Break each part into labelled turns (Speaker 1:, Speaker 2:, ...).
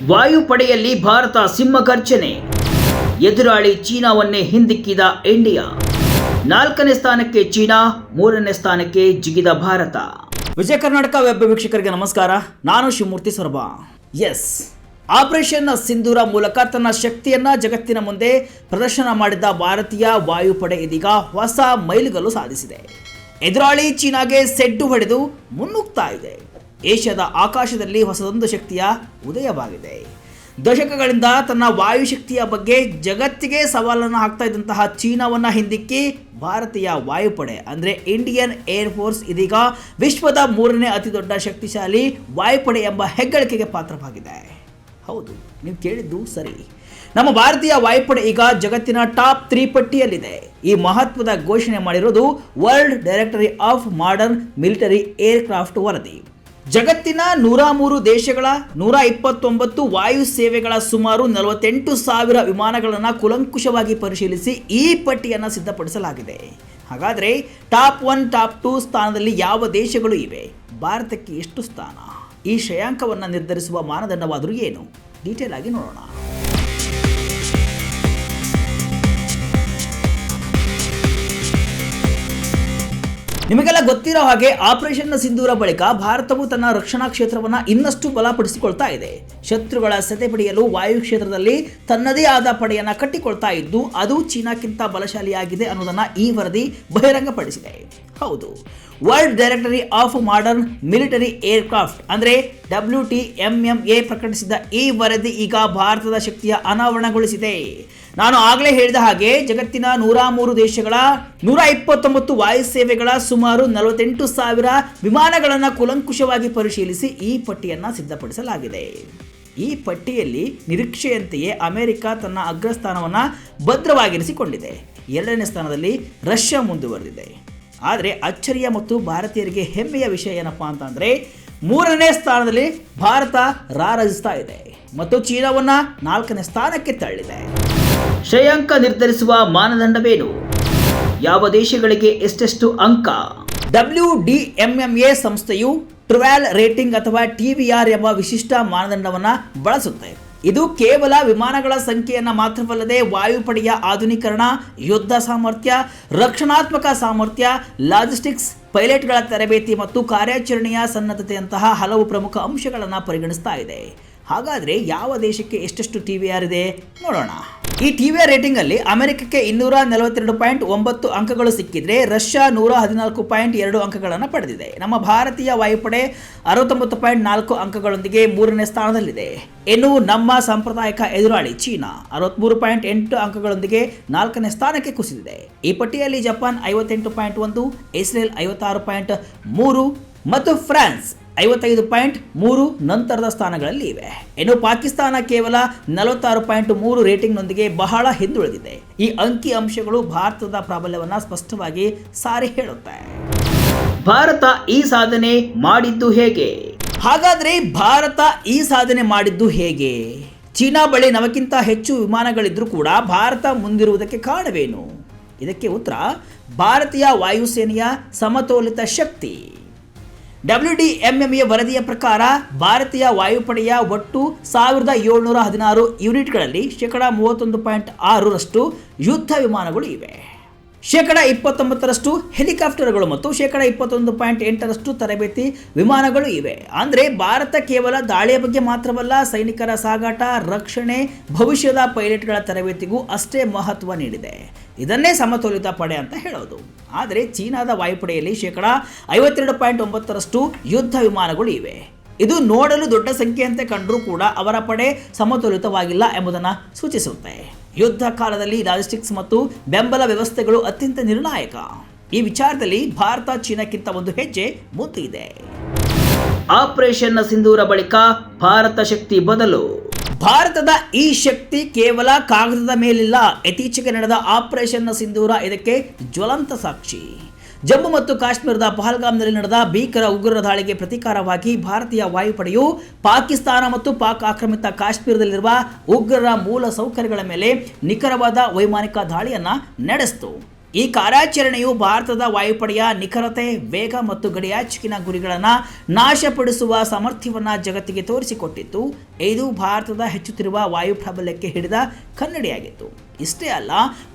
Speaker 1: ವಾಯುಪಡೆಯಲ್ಲಿ ಭಾರತ ಸಿಂಹಗರ್ಜನೆ, ಎದುರಾಳಿ ಚೀನಾವನ್ನೇ ಹಿಂದಿಕ್ಕಿದ ಇಂಡಿಯಾ. 4ನೇ ಸ್ಥಾನಕ್ಕೆ ಚೀನಾ, 3ನೇ ಸ್ಥಾನಕ್ಕೆ ಜಿಗಿದ ಭಾರತ. ವಿಜಯ ಕರ್ನಾಟಕ ವೆಬ್ ವೀಕ್ಷಕರಿಗೆ ನಮಸ್ಕಾರ. ನಾನು ಶಿವಮೂರ್ತಿ ಸೊರಬ. ಆಪರೇಷನ್ ಸಿಂಧೂರ ಮೂಲಕ ತನ್ನ ಶಕ್ತಿಯನ್ನ ಜಗತ್ತಿನ ಮುಂದೆ ಪ್ರದರ್ಶನ ಮಾಡಿದ್ದ ಭಾರತೀಯ ವಾಯುಪಡೆ ಇದೀಗ ಹೊಸ ಮೈಲುಗಲ್ಲು ಸಾಧಿಸಿದೆ. ಎದುರಾಳಿ ಚೀನಾಗೆ ಸೆಡ್ಡು ಹೊಡೆದು ಮುನ್ನುಗ್ತಾ ಇದೆ. ಏಷ್ಯಾದ ಆಕಾಶದಲ್ಲಿ ಹೊಸದೊಂದು ಶಕ್ತಿಯ ಉದಯವಾಗಿದೆ. ದಶಕಗಳಿಂದ ತನ್ನ ವಾಯುಶಕ್ತಿಯ ಬಗ್ಗೆ ಜಗತ್ತಿಗೆ ಸವಾಲನ್ನು ಹಾಕ್ತಾ ಇದ್ದಂತಹ ಚೀನಾವನ್ನು ಹಿಂದಿಕ್ಕಿ ಭಾರತೀಯ ವಾಯುಪಡೆ ಅಂದರೆ ಇಂಡಿಯನ್ ಏರ್ ಫೋರ್ಸ್ ಇದೀಗ ವಿಶ್ವದ 3ನೇ ಅತಿ ದೊಡ್ಡ ಶಕ್ತಿಶಾಲಿ ವಾಯುಪಡೆ ಎಂಬ ಹೆಗ್ಗಳಿಕೆಗೆ ಪಾತ್ರವಾಗಿದೆ. ಹೌದು, ನೀವು ಕೇಳಿದ್ದು ಸರಿ. ನಮ್ಮ ಭಾರತೀಯ ವಾಯುಪಡೆ ಈಗ ಜಗತ್ತಿನ ಟಾಪ್ 3 ಪಟ್ಟಿಯಲ್ಲಿದೆ. ಈ ಮಹತ್ವದ ಘೋಷಣೆ ಮಾಡಿರೋದು world directory of modern military aircraft ವರದಿ. ಜಗತ್ತಿನ 103 ದೇಶಗಳ 129 ವಾಯು ಸೇವೆಗಳ ಸುಮಾರು 48,000 ವಿಮಾನಗಳನ್ನು ಕೂಲಂಕುಷವಾಗಿ ಪರಿಶೀಲಿಸಿ ಈ ಪಟ್ಟಿಯನ್ನು ಸಿದ್ಧಪಡಿಸಲಾಗಿದೆ. ಹಾಗಾದರೆ ಟಾಪ್ 1, ಟಾಪ್ 2 ಸ್ಥಾನದಲ್ಲಿ ಯಾವ ದೇಶಗಳು ಇವೆ? ಭಾರತಕ್ಕೆ ಎಷ್ಟು ಸ್ಥಾನ? ಈ ಶ್ರೇಯಾಂಕವನ್ನು ನಿರ್ಧರಿಸುವ ಮಾನದಂಡವಾದರೂ ಏನು? ಡೀಟೇಲ್ ಆಗಿ ನೋಡೋಣ. ನಿಮಗೆಲ್ಲ ಗೊತ್ತಿರೋ ಹಾಗೆ ಆಪರೇಷನ್ ಸಿಂಧೂರ ಬಳಿಕ ಭಾರತವು ತನ್ನ ರಕ್ಷಣಾ ಕ್ಷೇತ್ರವನ್ನು ಇನ್ನಷ್ಟು ಬಲಪಡಿಸಿಕೊಳ್ತಾ ಇದೆ. ಶತ್ರುಗಳ ಸೆದೆಬಡಿಯಲು ವಾಯು ಕ್ಷೇತ್ರದಲ್ಲಿ ತನ್ನದೇ ಆದ ಪಡೆಯನ್ನು ಕಟ್ಟಿಕೊಳ್ತಾ ಇದ್ದು ಅದು ಚೀನಾಕ್ಕಿಂತ ಬಲಶಾಲಿಯಾಗಿದೆ ಅನ್ನೋದನ್ನು ಈ ವರದಿ ಬಹಿರಂಗಪಡಿಸಿದೆ. ಹೌದು, world directory of modern military aircraft ಅಂದರೆ WTMMA ಪ್ರಕಟಿಸಿದ ಈ ವರದಿ ಈಗ ಭಾರತದ ಶಕ್ತಿಯ ಅನಾವರಣಗೊಳಿಸಿದೆ. ನಾನು ಆಗಲೇ ಹೇಳಿದ ಹಾಗೆ ಜಗತ್ತಿನ 103 ದೇಶಗಳ 129 ವಾಯುಸೇವೆಗಳ ಸುಮಾರು 48,000 ವಿಮಾನಗಳನ್ನು ಕೂಲಂಕುಷವಾಗಿ ಪರಿಶೀಲಿಸಿ ಈ ಪಟ್ಟಿಯನ್ನು ಸಿದ್ಧಪಡಿಸಲಾಗಿದೆ. ಈ ಪಟ್ಟಿಯಲ್ಲಿ ನಿರೀಕ್ಷೆಯಂತೆಯೇ ಅಮೆರಿಕ ತನ್ನ ಅಗ್ರಸ್ಥಾನವನ್ನು ಭದ್ರವಾಗಿರಿಸಿಕೊಂಡಿದೆ. 2ನೇ ಸ್ಥಾನದಲ್ಲಿ ರಷ್ಯಾ ಮುಂದುವರೆದಿದೆ. ಆದರೆ ಅಚ್ಚರಿಯ ಮತ್ತು ಭಾರತೀಯರಿಗೆ ಹೆಮ್ಮೆಯ ವಿಷಯ ಏನಪ್ಪಾ ಅಂತಂದರೆ 3ನೇ ಸ್ಥಾನದಲ್ಲಿ ಭಾರತ ರಾರಾಜಿಸ್ತಾ ಇದೆ ಮತ್ತು ಚೀನಾವನ್ನು 4ನೇ ಸ್ಥಾನಕ್ಕೆ ತಳ್ಳಿದೆ. ಶ್ರೇಯಾಂಕ ನಿರ್ಧರಿಸುವ ಮಾನದಂಡವೇನು? ಯಾವ ದೇಶಗಳಿಗೆ ಎಷ್ಟೆಷ್ಟು ಅಂಕ? WDMMA ಸಂಸ್ಥೆಯು ಟ್ರವೆಲ್ ರೇಟಿಂಗ್ ಅಥವಾ TVR ಎಂಬ ವಿಶಿಷ್ಟ ಮಾನದಂಡವನ್ನು ಬಳಸುತ್ತೆ. ಇದು ಕೇವಲ ವಿಮಾನಗಳ ಸಂಖ್ಯೆಯನ್ನು ಮಾತ್ರವಲ್ಲದೆ ವಾಯುಪಡೆಯ ಆಧುನೀಕರಣ, ಯುದ್ಧ ಸಾಮರ್ಥ್ಯ, ರಕ್ಷಣಾತ್ಮಕ ಸಾಮರ್ಥ್ಯ, ಲಾಜಿಸ್ಟಿಕ್ಸ್, ಪೈಲಟ್ಗಳ ತರಬೇತಿ ಮತ್ತು ಕಾರ್ಯಾಚರಣೆಯ ಸನ್ನದ್ಧತೆಯಂತಹ ಹಲವು ಪ್ರಮುಖ ಅಂಶಗಳನ್ನು ಪರಿಗಣಿಸ್ತಾ ಇದೆ. ಹಾಗಾದರೆ ಯಾವ ದೇಶಕ್ಕೆ ಎಷ್ಟೆಷ್ಟು TVR ಇದೆ ನೋಡೋಣ. ಈ TVR ರೇಟಿಂಗ್ ಅಲ್ಲಿ ಅಮೆರಿಕಕ್ಕೆ 242.9 ಅಂಕಗಳು ಸಿಕ್ಕಿದ್ರೆ ರಷ್ಯಾ 114.2 ಅಂಕಗಳನ್ನು ಪಡೆದಿದೆ. ನಮ್ಮ ಭಾರತೀಯ ವಾಯುಪಡೆ 69.4 ಅಂಕಗಳೊಂದಿಗೆ 3ನೇ ಸ್ಥಾನದಲ್ಲಿದೆ. ಇನ್ನು ನಮ್ಮ ಸಾಂಪ್ರದಾಯಿಕ ಎದುರಾಳಿ ಚೀನಾ 63.8 ಅಂಕಗಳೊಂದಿಗೆ 4ನೇ ಸ್ಥಾನಕ್ಕೆ ಕುಸಿದಿದೆ. ಈ ಪಟ್ಟಿಯಲ್ಲಿ ಜಪಾನ್ 58.1, ಇಸ್ರೇಲ್ 56.3 ಮತ್ತು ಫ್ರಾನ್ಸ್ 55.3 ನಂತರದ ಸ್ಥಾನಗಳಲ್ಲಿ ಇವೆ. ಇನ್ನು ಪಾಕಿಸ್ತಾನ ಕೇವಲ 46.3 ರೇಟಿಂಗ್ನೊಂದಿಗೆ ಬಹಳ ಹಿಂದುಳಿದಿದೆ. ಈ ಅಂಕಿ ಅಂಶಗಳು ಭಾರತದ ಪ್ರಾಬಲ್ಯವನ್ನು ಸ್ಪಷ್ಟವಾಗಿ ಸಾರಿ ಹೇಳುತ್ತೆ. ಭಾರತ ಈ ಸಾಧನೆ ಮಾಡಿದ್ದು ಹೇಗೆ? ಹಾಗಾದ್ರೆ ಭಾರತ ಈ ಸಾಧನೆ ಮಾಡಿದ್ದು ಹೇಗೆ? ಚೀನಾ ಬಳಿ ನಮಗಿಂತ ಹೆಚ್ಚು ವಿಮಾನಗಳಿದ್ರೂ ಕೂಡ ಭಾರತ ಮುಂದಿರುವುದಕ್ಕೆ ಕಾರಣವೇನು? ಇದಕ್ಕೆ ಉತ್ತರ ಭಾರತೀಯ ವಾಯುಸೇನೆಯ ಸಮತೋಲಿತ ಶಕ್ತಿ. WDMMA ವರದಿಯ ಪ್ರಕಾರ ಭಾರತೀಯ ವಾಯುಪಡೆಯ ಒಟ್ಟು 1716 ಯೂನಿಟ್ಗಳಲ್ಲಿ 31.6% ಯುದ್ಧ ವಿಮಾನಗಳು ಇವೆ. 29% ಹೆಲಿಕಾಪ್ಟರ್ಗಳು ಮತ್ತು 21.8% ತರಬೇತಿ ವಿಮಾನಗಳು ಇವೆ. ಅಂದರೆ ಭಾರತ ಕೇವಲ ದಾಳಿಯ ಬಗ್ಗೆ ಮಾತ್ರವಲ್ಲ, ಸೈನಿಕರ ಸಾಗಾಟ, ರಕ್ಷಣೆ, ಭವಿಷ್ಯದ ಪೈಲಟ್ಗಳ ತರಬೇತಿಗೂ ಅಷ್ಟೇ ಮಹತ್ವ ನೀಡಿದೆ. ಇದನ್ನೇ ಸಮತೋಲಿತ ಪಡೆ ಅಂತ ಹೇಳೋದು. ಆದರೆ ಚೀನಾದ ವಾಯುಪಡೆಯಲ್ಲಿ 52.9% ಯುದ್ಧ ವಿಮಾನಗಳು ಇವೆ. ಇದು ನೋಡಲು ದೊಡ್ಡ ಸಂಖ್ಯೆಯಂತೆ ಕಂಡರೂ ಕೂಡ ಅವರ ಪಡೆ ಸಮತೋಲಿತವಾಗಿಲ್ಲ ಎಂಬುದನ್ನು ಸೂಚಿಸುತ್ತೆ. ಯುದ್ಧ ಕಾಲದಲ್ಲಿ ಲಾಜಿಸ್ಟಿಕ್ಸ್ ಮತ್ತು ಬೆಂಬಲ ವ್ಯವಸ್ಥೆಗಳು ಅತ್ಯಂತ ನಿರ್ಣಾಯಕ. ಈ ವಿಚಾರದಲ್ಲಿ ಭಾರತ ಚೀನಾಕ್ಕಿಂತ ಒಂದು ಹೆಜ್ಜೆ ಮುಂದೆ ಇದೆ. ಆಪರೇಷನ್ ಸಿಂಧೂರ ಬಳಿಕ ಭಾರತ ಶಕ್ತಿ ಬದಲು. ಭಾರತದ ಈ ಶಕ್ತಿ ಕೇವಲ ಕಾಗದದ ಮೇಲಿಲ್ಲ. ಇತ್ತೀಚೆಗೆ ನಡೆದ ಆಪರೇಷನ್ ಸಿಂಧೂರ ಇದಕ್ಕೆ ಜ್ವಲಂತ ಸಾಕ್ಷಿ. ಜಮ್ಮು ಮತ್ತು ಕಾಶ್ಮೀರದ ಪಹಲ್ಗಾಮ್ನಲ್ಲಿ ನಡೆದ ಭೀಕರ ಉಗ್ರರ ದಾಳಿಗೆ ಪ್ರತೀಕಾರವಾಗಿ ಭಾರತೀಯ ವಾಯುಪಡೆಯು ಪಾಕಿಸ್ತಾನ ಮತ್ತು ಪಾಕ್ ಆಕ್ರಮಿತ ಕಾಶ್ಮೀರದಲ್ಲಿರುವ ಉಗ್ರರ ಮೂಲ ಸೌಕರ್ಯಗಳ ಮೇಲೆ ನಿಖರವಾದ ವೈಮಾನಿಕ ದಾಳಿಯನ್ನು ನಡೆಸಿತು. ಈ ಕಾರ್ಯಾಚರಣೆಯು ಭಾರತದ ವಾಯುಪಡೆಯ ನಿಖರತೆ, ವೇಗ ಮತ್ತು ಗಡಿಯಾಚೆಗಿನ ಗುರಿಗಳನ್ನು ನಾಶಪಡಿಸುವ ಸಾಮರ್ಥ್ಯವನ್ನು ಜಗತ್ತಿಗೆ ತೋರಿಸಿಕೊಟ್ಟಿತ್ತು. ಇದು ಭಾರತದ ಹೆಚ್ಚುತ್ತಿರುವ ವಾಯು ಪ್ರಾಬಲ್ಯಕ್ಕೆ ಹಿಡಿದ ಕನ್ನಡಿಯಾಗಿತ್ತು. ಇಷ್ಟೇ ಅಲ್ಲ,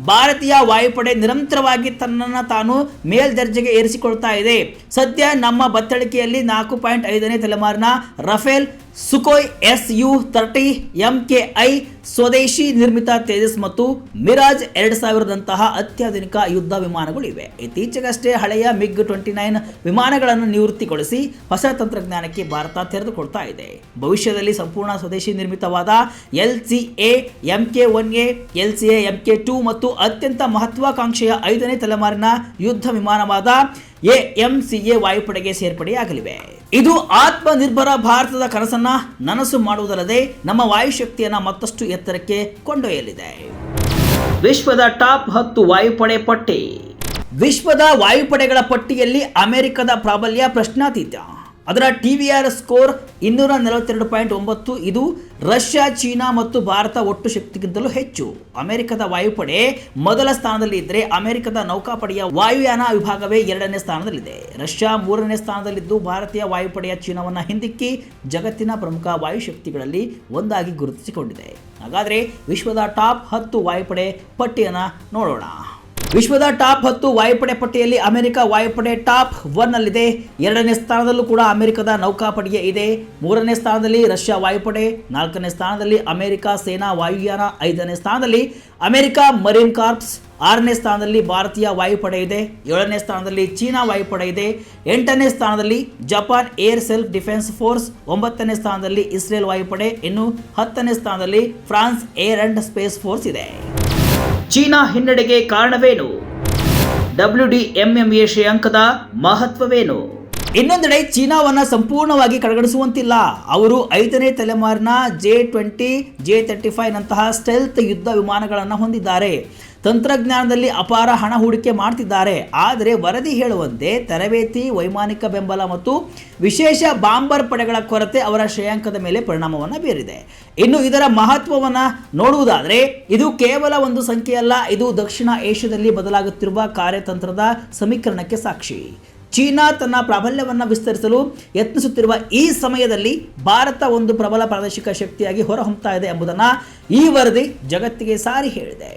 Speaker 1: ಭಾರತೀಯ ವಾಯುಪಡೆ ನಿರಂತರವಾಗಿ ತನ್ನನ್ನು ತಾನು ಮೇಲ್ದರ್ಜೆಗೆ ಏರಿಸಿಕೊಳ್ತಾ ಇದೆ. ಸದ್ಯ ನಮ್ಮ ಬತ್ತಳಿಕೆಯಲ್ಲಿ 4.5ನೇ ತಲೆಮಾರಿನ ರಫೇಲ್, ಸುಕೋಯ್ Su-30 MKI, ಸ್ವದೇಶಿ ನಿರ್ಮಿತ ತೇಜಸ್ ಮತ್ತು ಮಿರಾಜ್ 2000ದಂತಹ ಅತ್ಯಾಧುನಿಕ ಯುದ್ಧ ವಿಮಾನಗಳು ಇವೆ. ಇತ್ತೀಚೆಗಷ್ಟೇ ಹಳೆಯ MiG-29 ವಿಮಾನಗಳನ್ನು ನಿವೃತ್ತಿಗೊಳಿಸಿ ಹೊಸ ತಂತ್ರಜ್ಞಾನಕ್ಕೆ ಭಾರತ ತೆರೆದುಕೊಳ್ತಾ ಇದೆ. ಭವಿಷ್ಯದಲ್ಲಿ ಸಂಪೂರ್ಣ ಸ್ವದೇಶಿ ನಿರ್ಮಿತವಾದ LCA Mk1A, LCA Mk2 ಮತ್ತು ಅತ್ಯಂತ ಮಹತ್ವಾಕಾಂಕ್ಷೆಯ 5ನೇ ತಲೆಮಾರಿನ ಯುದ್ಧ ವಿಮಾನವಾದ AMCA ವಾಯುಪಡೆಗೆ ಸೇರ್ಪಡೆಯಾಗಲಿವೆ. ಇದು ಆತ್ಮನಿರ್ಭರ ಭಾರತದ ಕನಸನ್ನ ನನಸು ಮಾಡುವುದಲ್ಲದೆ ನಮ್ಮ ವಾಯುಶಕ್ತಿಯನ್ನು ಮತ್ತಷ್ಟು ಎತ್ತರಕ್ಕೆ ಕೊಂಡೊಯ್ಯಲಿದೆ. ವಿಶ್ವದ ಟಾಪ್ 10 ವಾಯುಪಡೆ ಪಟ್ಟಿ. ವಿಶ್ವದ ವಾಯುಪಡೆಗಳ ಪಟ್ಟಿಯಲ್ಲಿ ಅಮೆರಿಕದ ಪ್ರಾಬಲ್ಯ ಪ್ರಶ್ನಾತೀತ. ಅದರ TVR ಸ್ಕೋರ್ 242.9. ಇದು ರಷ್ಯಾ, ಚೀನಾ ಮತ್ತು ಭಾರತ ಒಟ್ಟು ಶಕ್ತಿಗಿಂತಲೂ ಹೆಚ್ಚು. ಅಮೆರಿಕದ ವಾಯುಪಡೆ ಮೊದಲ ಸ್ಥಾನದಲ್ಲಿ ಇದ್ದರೆ ಅಮೆರಿಕದ ನೌಕಾಪಡೆಯ ವಾಯುಯಾನ ವಿಭಾಗವೇ 2ನೇ ಸ್ಥಾನದಲ್ಲಿದೆ. ರಷ್ಯಾ 3ನೇ ಸ್ಥಾನದಲ್ಲಿದ್ದು ಭಾರತೀಯ ವಾಯುಪಡೆಯ ಚೀನಾವನ್ನು ಹಿಂದಿಕ್ಕಿ ಜಗತ್ತಿನ ಪ್ರಮುಖ ವಾಯುಶಕ್ತಿಗಳಲ್ಲಿ ಒಂದಾಗಿ ಗುರುತಿಸಿಕೊಂಡಿದೆ. ಹಾಗಾದರೆ ವಿಶ್ವದ ಟಾಪ್ 10 ವಾಯುಪಡೆ ಪಟ್ಟಿಯನ್ನು ನೋಡೋಣ. ವಿಶ್ವದ ಟಾಪ್ 10 ವಾಯುಪಡೆ ಪಟ್ಟಿಯಲ್ಲಿ ಅಮೆರಿಕ ವಾಯುಪಡೆ ಟಾಪ್ 1ನಲ್ಲಿದೆ. 2ನೇ ಸ್ಥಾನದಲ್ಲೂ ಕೂಡ ಅಮೆರಿಕದ ನೌಕಾಪಡೆಯೇ ಇದೆ. 3ನೇ ಸ್ಥಾನದಲ್ಲಿ ರಷ್ಯಾ ವಾಯುಪಡೆ, 4ನೇ ಸ್ಥಾನದಲ್ಲಿ ಅಮೆರಿಕ ಸೇನಾ ವಾಯುಯಾನ, 5ನೇ ಸ್ಥಾನದಲ್ಲಿ ಅಮೆರಿಕ ಮರೀನ್ ಕಾರ್ಪ್ಸ್, 6ನೇ ಸ್ಥಾನದಲ್ಲಿ ಭಾರತೀಯ ವಾಯುಪಡೆ ಇದೆ, 7ನೇ ಸ್ಥಾನದಲ್ಲಿ ಚೀನಾ ವಾಯುಪಡೆ ಇದೆ, 8ನೇ ಸ್ಥಾನದಲ್ಲಿ Japan air self defence force, 9ನೇ ಸ್ಥಾನದಲ್ಲಿ ಇಸ್ರೇಲ್ ವಾಯುಪಡೆ, ಇನ್ನು 10ನೇ ಸ್ಥಾನದಲ್ಲಿ France air and space force ಇದೆ. ಚೀನಾ ಹಿನ್ನಡೆಗೆ ಕಾರಣವೇನು? WDMMA ಶ್ರೇಯಾಂಕದ ಮಹತ್ವವೇನು? ಇನ್ನೊಂದೆಡೆ ಚೀನಾವನ್ನು ಸಂಪೂರ್ಣವಾಗಿ ಕಡೆಗಣಿಸುವಂತಿಲ್ಲ. ಅವರು 5ನೇ ತಲೆಮಾರಿನ J-20, J-35 ನಂತಹ ಸ್ಟೆಲ್ತ್ ಯುದ್ಧ ವಿಮಾನಗಳನ್ನು ಹೊಂದಿದ್ದಾರೆ. ತಂತ್ರಜ್ಞಾನದಲ್ಲಿ ಅಪಾರ ಹಣ ಹೂಡಿಕೆ ಮಾಡ್ತಿದ್ದಾರೆ. ಆದರೆ ವರದಿ ಹೇಳುವಂತೆ ತರಬೇತಿ, ವೈಮಾನಿಕ ಬೆಂಬಲ ಮತ್ತು ವಿಶೇಷ ಬಾಂಬರ್ ಪಡೆಗಳ ಕೊರತೆ ಅವರ ಶ್ರೇಯಾಂಕದ ಮೇಲೆ ಪರಿಣಾಮವನ್ನು ಬೀರಿದೆ. ಇನ್ನು ಇದರ ಮಹತ್ವವನ್ನು ನೋಡುವುದಾದರೆ ಇದು ಕೇವಲ ಒಂದು ಸಂಖ್ಯೆಯಲ್ಲ, ಇದು ದಕ್ಷಿಣ ಏಷ್ಯಾದಲ್ಲಿ ಬದಲಾಗುತ್ತಿರುವ ಕಾರ್ಯತಂತ್ರದ ಸಮೀಕರಣಕ್ಕೆ ಸಾಕ್ಷಿ. ಚೀನಾ ತನ್ನ ಪ್ರಾಬಲ್ಯವನ್ನು ವಿಸ್ತರಿಸಲು ಯತ್ನಿಸುತ್ತಿರುವ ಈ ಸಮಯದಲ್ಲಿ ಭಾರತ ಒಂದು ಪ್ರಬಲ ಪ್ರಾದೇಶಿಕ ಶಕ್ತಿಯಾಗಿ ಹೊರಹೊಮ್ಮುತ್ತಾ ಇದೆ ಎಂಬುದನ್ನು ಈ ವರದಿ ಜಗತ್ತಿಗೆ ಸಾರಿ ಹೇಳಿದೆ.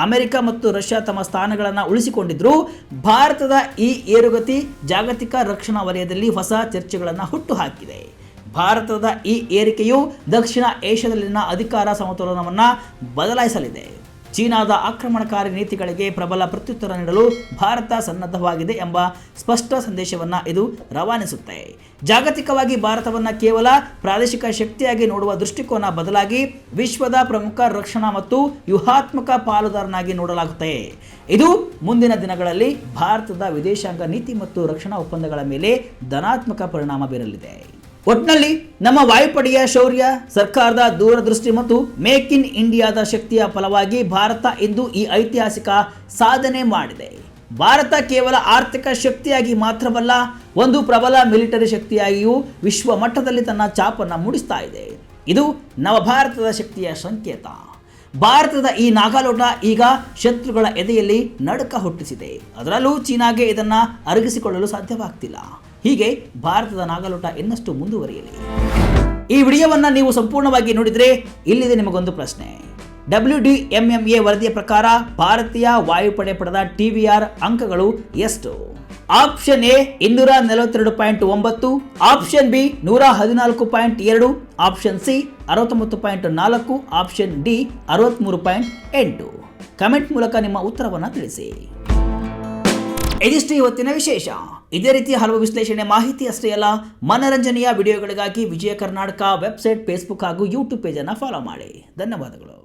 Speaker 1: ಅಮೆರಿಕ ಮತ್ತು ರಷ್ಯಾ ತಮ್ಮ ಸ್ಥಾನಗಳನ್ನು ಉಳಿಸಿಕೊಂಡಿದ್ದರೂ ಭಾರತದ ಈ ಏರುಗತಿ ಜಾಗತಿಕ ರಕ್ಷಣಾ ವಲಯದಲ್ಲಿ ಹೊಸ ಚರ್ಚೆಗಳನ್ನು ಹುಟ್ಟುಹಾಕಿದೆ. ಭಾರತದ ಈ ಏರಿಕೆಯು ದಕ್ಷಿಣ ಏಷ್ಯಾದಲ್ಲಿನ ಅಧಿಕಾರ ಸಮತೋಲನವನ್ನು ಬದಲಾಯಿಸಲಿದೆ. ಚೀನಾದ ಆಕ್ರಮಣಕಾರಿ ನೀತಿಗಳಿಗೆ ಪ್ರಬಲ ಪ್ರತ್ಯುತ್ತರ ನೀಡಲು ಭಾರತ ಸನ್ನದ್ಧವಾಗಿದೆ ಎಂಬ ಸ್ಪಷ್ಟ ಸಂದೇಶವನ್ನು ಇದು ರವಾನಿಸುತ್ತೆ. ಜಾಗತಿಕವಾಗಿ ಭಾರತವನ್ನು ಕೇವಲ ಪ್ರಾದೇಶಿಕ ಶಕ್ತಿಯಾಗಿ ನೋಡುವ ದೃಷ್ಟಿಕೋನ ಬದಲಾಗಿ ವಿಶ್ವದ ಪ್ರಮುಖ ರಕ್ಷಣಾ ಮತ್ತು ವ್ಯೂಹಾತ್ಮಕ ಪಾಲುದಾರನಾಗಿ ನೋಡಲಾಗುತ್ತೆ. ಇದು ಮುಂದಿನ ದಿನಗಳಲ್ಲಿ ಭಾರತದ ವಿದೇಶಾಂಗ ನೀತಿ ಮತ್ತು ರಕ್ಷಣಾ ಒಪ್ಪಂದಗಳ ಮೇಲೆ ಧನಾತ್ಮಕ ಪರಿಣಾಮ ಬೀರಲಿದೆ. ಒಟ್ಟಿನಲ್ಲಿ ನಮ್ಮ ವಾಯುಪಡೆಯ ಶೌರ್ಯ, ಸರ್ಕಾರದ ದೂರದೃಷ್ಟಿ ಮತ್ತು ಮೇಕ್ ಇನ್ ಇಂಡಿಯಾದ ಶಕ್ತಿಯ ಫಲವಾಗಿ ಭಾರತ ಇಂದು ಈ ಐತಿಹಾಸಿಕ ಸಾಧನೆ ಮಾಡಿದೆ. ಭಾರತ ಕೇವಲ ಆರ್ಥಿಕ ಶಕ್ತಿಯಾಗಿ ಮಾತ್ರವಲ್ಲ, ಒಂದು ಪ್ರಬಲ ಮಿಲಿಟರಿ ಶಕ್ತಿಯಾಗಿಯೂ ವಿಶ್ವ ಮಟ್ಟದಲ್ಲಿ ತನ್ನ ಛಾಪನ್ನು ಮೂಡಿಸ್ತಾ ಇದೆ. ಇದು ನವಭಾರತದ ಶಕ್ತಿಯ ಸಂಕೇತ. ಭಾರತದ ಈ ನಾಗಾಲೋಟ ಈಗ ಶತ್ರುಗಳ ಎದೆಯಲ್ಲಿ ನಡುಕ ಹುಟ್ಟಿಸಿದೆ. ಅದರಲ್ಲೂ ಚೀನಾಗೆ ಇದನ್ನು ಅರಗಿಸಿಕೊಳ್ಳಲು ಸಾಧ್ಯವಾಗ್ತಿಲ್ಲ. ಹೀಗೆ ಭಾರತದ ನಾಗಾಲೋಟ ಇನ್ನಷ್ಟು ಮುಂದುವರಿಯಲಿ. ಈ ವಿಡಿಯೋವನ್ನು ನೀವು ಸಂಪೂರ್ಣವಾಗಿ ನೋಡಿದರೆ ಇಲ್ಲಿದೆ ನಿಮಗೊಂದು ಪ್ರಶ್ನೆ. WDMMA ವರದಿಯ ಪ್ರಕಾರ ಭಾರತೀಯ ವಾಯುಪಡೆ ಪಡೆದ TVR ಅಂಕಗಳು ಎಷ್ಟು? Option A 242.9, option B 114.2, option C 69.4, option D 63.8. Comment ಮೂಲಕ ನಿಮ್ಮ ಉತ್ತರವನ್ನು ತಿಳಿಸಿ. ಇದಿಷ್ಟು ಇವತ್ತಿನ ವಿಶೇಷ. ಇದೇ ರೀತಿಯ ಹಲವು ವಿಶ್ಲೇಷಣೆ, ಮಾಹಿತಿ ಅಷ್ಟೇ ಅಲ್ಲ, ಮನರಂಜನೆಯ ವಿಡಿಯೋಗಳಿಗಾಗಿ ವಿಜಯ ಕರ್ನಾಟಕ ವೆಬ್ಸೈಟ್, ಫೇಸ್ಬುಕ್ ಹಾಗೂ ಯೂಟ್ಯೂಬ್ ಪೇಜನ್ನು ಫಾಲೋ ಮಾಡಿ. ಧನ್ಯವಾದಗಳು.